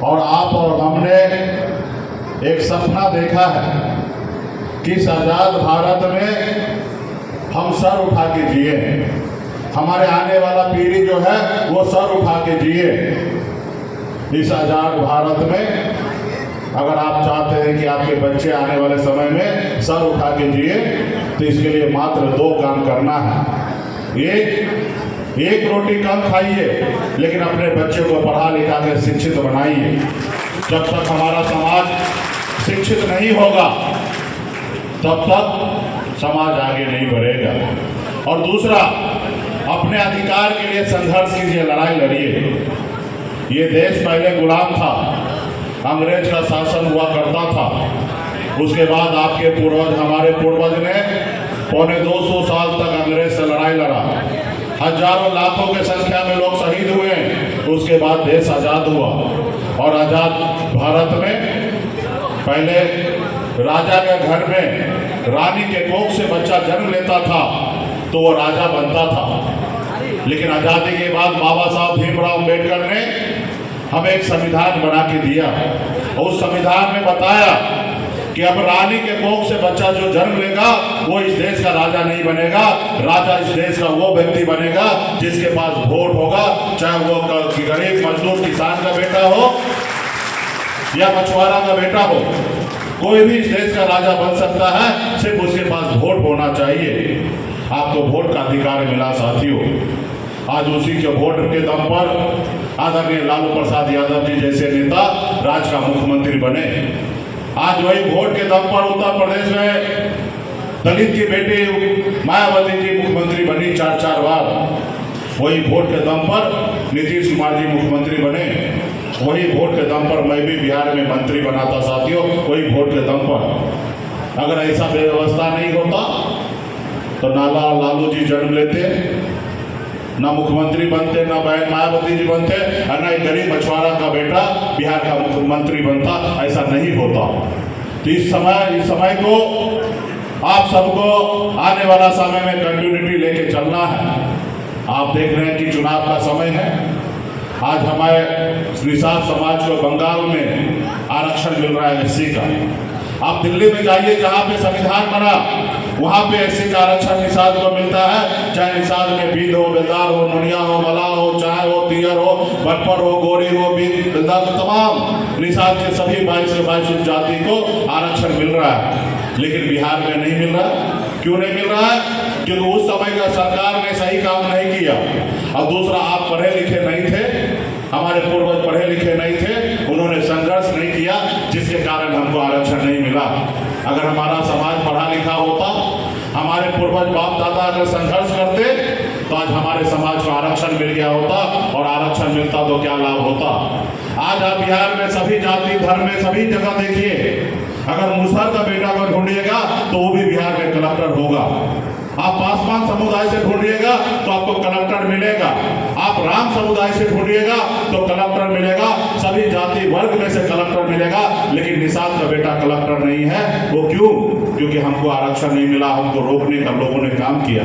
और आप और हमने एक सपना देखा है कि इस आज़ाद भारत में हम सर उठा के जिए, हमारे आने वाला पीढ़ी जो है वो सर उठा के जिए। इस आज़ाद भारत में अगर आप चाहते हैं कि आपके बच्चे आने वाले समय में सर उठा के जिए, तो इसके लिए मात्र 2 काम करना है। एक रोटी कम खाइए, लेकिन अपने बच्चे को पढ़ा लिखा के शिक्षित बनाइए। जब तक हमारा समाज शिक्षित नहीं होगा तब तक समाज आगे नहीं बढ़ेगा। और दूसरा, अपने अधिकार के लिए संघर्ष कीजिए, लड़ाई लड़िए। ये देश पहले गुलाम था, अंग्रेज का शासन हुआ करता था। उसके बाद आपके पूर्वज, हमारे पूर्वज ने पौने 200 साल तक अंग्रेज से लड़ाई लड़ा, हजारों लाखों के संख्या में लोग शहीद हुए। उसके बाद देश आज़ाद हुआ। और आज़ाद भारत में पहले राजा के घर में रानी के कोख से बच्चा जन्म लेता था तो वो राजा बनता था। लेकिन आज़ादी के बाद बाबा साहब भीमराव अम्बेडकर ने हमें एक संविधान बना के दिया। और उस संविधान में बताया कि अब रानी के कोख से बच्चा जो जन्म लेगा वो इस देश का राजा नहीं बनेगा। राजा इस देश का वो व्यक्ति बनेगा जिसके पास वोट होगा, चाहे वो गरीब मजदूर किसान का बेटा हो या मछुआरा का बेटा हो। कोई भी इस देश का राजा बन सकता है, सिर्फ उसके पास वोट होना चाहिए। आपको वोट का अधिकार मिला साथियों। आज उसी के वोट के दम पर आदरणीय लालू प्रसाद यादव जी जैसे नेता राज्य का मुख्यमंत्री बने। आज वही वोट के दम पर उत्तर प्रदेश में दलित की बेटी मायावती जी मुख्यमंत्री बनी 4 बार। वही वोट के दम पर नीतीश कुमार जी मुख्यमंत्री बने। वही वोट के दम पर मैं भी बिहार में मंत्री बना था साथियों, वही वोट के दम पर। अगर ऐसा व्यवस्था नहीं होता तो ना लालू जी जन्म लेते, ना मुख्यमंत्री बनते, ना बहन मायावती जी बनते, और ना एक गरीब मछुआरा का बेटा बिहार का मुख्यमंत्री बनता। ऐसा नहीं होता। तो इस समय को आप सबको आने वाला समय में कंटिन्यूटी लेके चलना है। आप देख रहे हैं कि चुनाव का समय है। आज हमारे निषाद समाज को बंगाल में आरक्षण मिल रहा है एससी का। आप दिल्ली में जाइए, जहाँ पे संविधान बना वहाँ पे एससी का आरक्षण निषाद को मिलता है। चाहे निषाद में बीद हो, बेदार हो, नुनिया हो, मला हो, चाय हो, तियर हो, बटपर हो, गोरी हो, बेदार, तमाम निषाद के सभी 22 से 22 जाति को आरक्षण मिल रहा है। लेकिन बिहार में नहीं मिल रहा। क्यों नहीं मिल रहा है? क्योंकि उस समय का सरकार ने सही काम नहीं किया। और दूसरा, आप पढ़े लिखे नहीं थे, हमारे पूर्वज पढ़े लिखे नहीं थे, उन्होंने संघर्ष नहीं किया, जिसके कारण हमको आरक्षण नहीं मिला। अगर हमारा समाज पढ़ा लिखा होता, हमारे पूर्वज बाप दादा अगर संघर्ष करते, तो आज हमारे समाज को आरक्षण मिल गया होता। और आरक्षण मिलता तो क्या लाभ होता। आज आप बिहार में सभी जाति धर्म में सभी जगह देखिए, अगर मुसहर का बेटा को ढूंढिएगा तो वो भी बिहार में कलेक्टर होगा। आप पासवान समुदाय से ढूंढिएगा तो आपको कलेक्टर मिलेगा। आप राम समुदाय से ढूंढिएगा तो कलेक्टर मिलेगा। सभी जाति वर्ग में से कलेक्टर मिलेगा। लेकिन निषाद का बेटा कलेक्टर नहीं है। वो क्यों? क्योंकि हमको आरक्षण नहीं मिला, हमको रोकने का लोगों ने काम किया।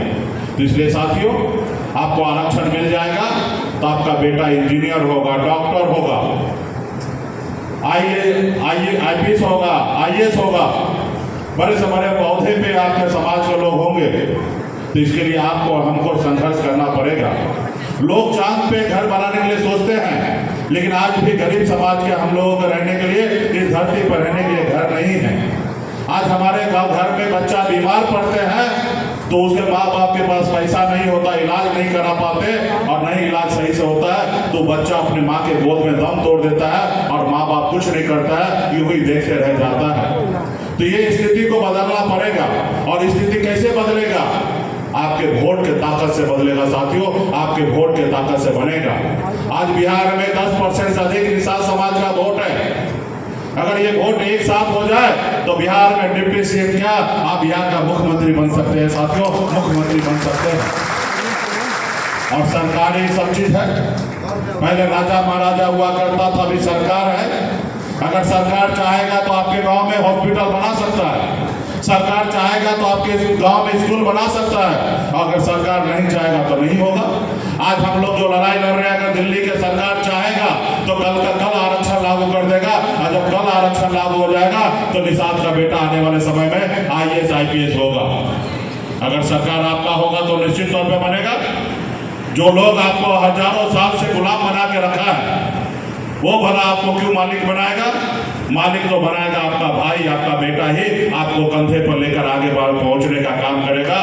तो इसलिए साथियों, आपको आरक्षण मिल जाएगा तो आपका बेटा इंजीनियर होगा, डॉक्टर होगा, IPS होगा, IAS होगा, बड़े से बड़े पौधे पे आपके समाज के लोग होंगे। तो इसके लिए आपको हमको संघर्ष करना पड़ेगा। लोग चांद पे घर बनाने के लिए सोचते हैं, लेकिन आज भी गरीब समाज के हम लोगों को रहने के लिए, इस धरती पर रहने के लिए घर नहीं है। आज हमारे घर में बच्चा बीमार पड़ते हैं तो उसके माँ बाप के पास पैसा नहीं होता, इलाज नहीं करा पाते, और नहीं इलाज सही से होता है तो बच्चा अपने माँ के गोद में दम तोड़ देता है और माँ बाप कुछ नहीं करता है, यूं ही देखते रह जाता है। तो ये स्थिति को बदलना पड़ेगा। और स्थिति कैसे बदलेगा? आपके वोट के ताकत से बदलेगा साथियों, आपके वोट के ताकत से बनेगा। आज बिहार में 10% से अधिक निषाद समाज का वोट है। अगर ये वोट एक साथ हो जाए तो बिहार में डिप्टी सीएम क्या, आप बिहार का मुख्यमंत्री बन सकते हैं साथियों, मुख्यमंत्री बन सकते हैं। और सरकार ही सब चीज है। पहले राजा महाराजा हुआ करता था, अभी सरकार है। अगर सरकार चाहेगा तो आपके गांव में हॉस्पिटल बना सकता है, सरकार चाहेगा तो आपके गांव में स्कूल बना सकता है। अगर सरकार नहीं चाहेगा तो नहीं होगा। आज हम लोग जो लड़ाई लड़ रहे हैं, अगर दिल्ली के सरकार चाहेगा तो कल का कल आरक्षण लागू कर बेटा आने वाले समय में IAS IPS होगा। अगर सरकार आपका होगा तो निश्चित तौर पे बनेगा। जो लोग आपको हजारों साल से गुलाम बना के रखा है, वो भला आपको क्यों मालिक बनाएगा? मालिक तो बनाएगा आपका भाई, आपका बेटा ही आपको कंधे पर लेकर आगे पहुंचने का काम करेगा।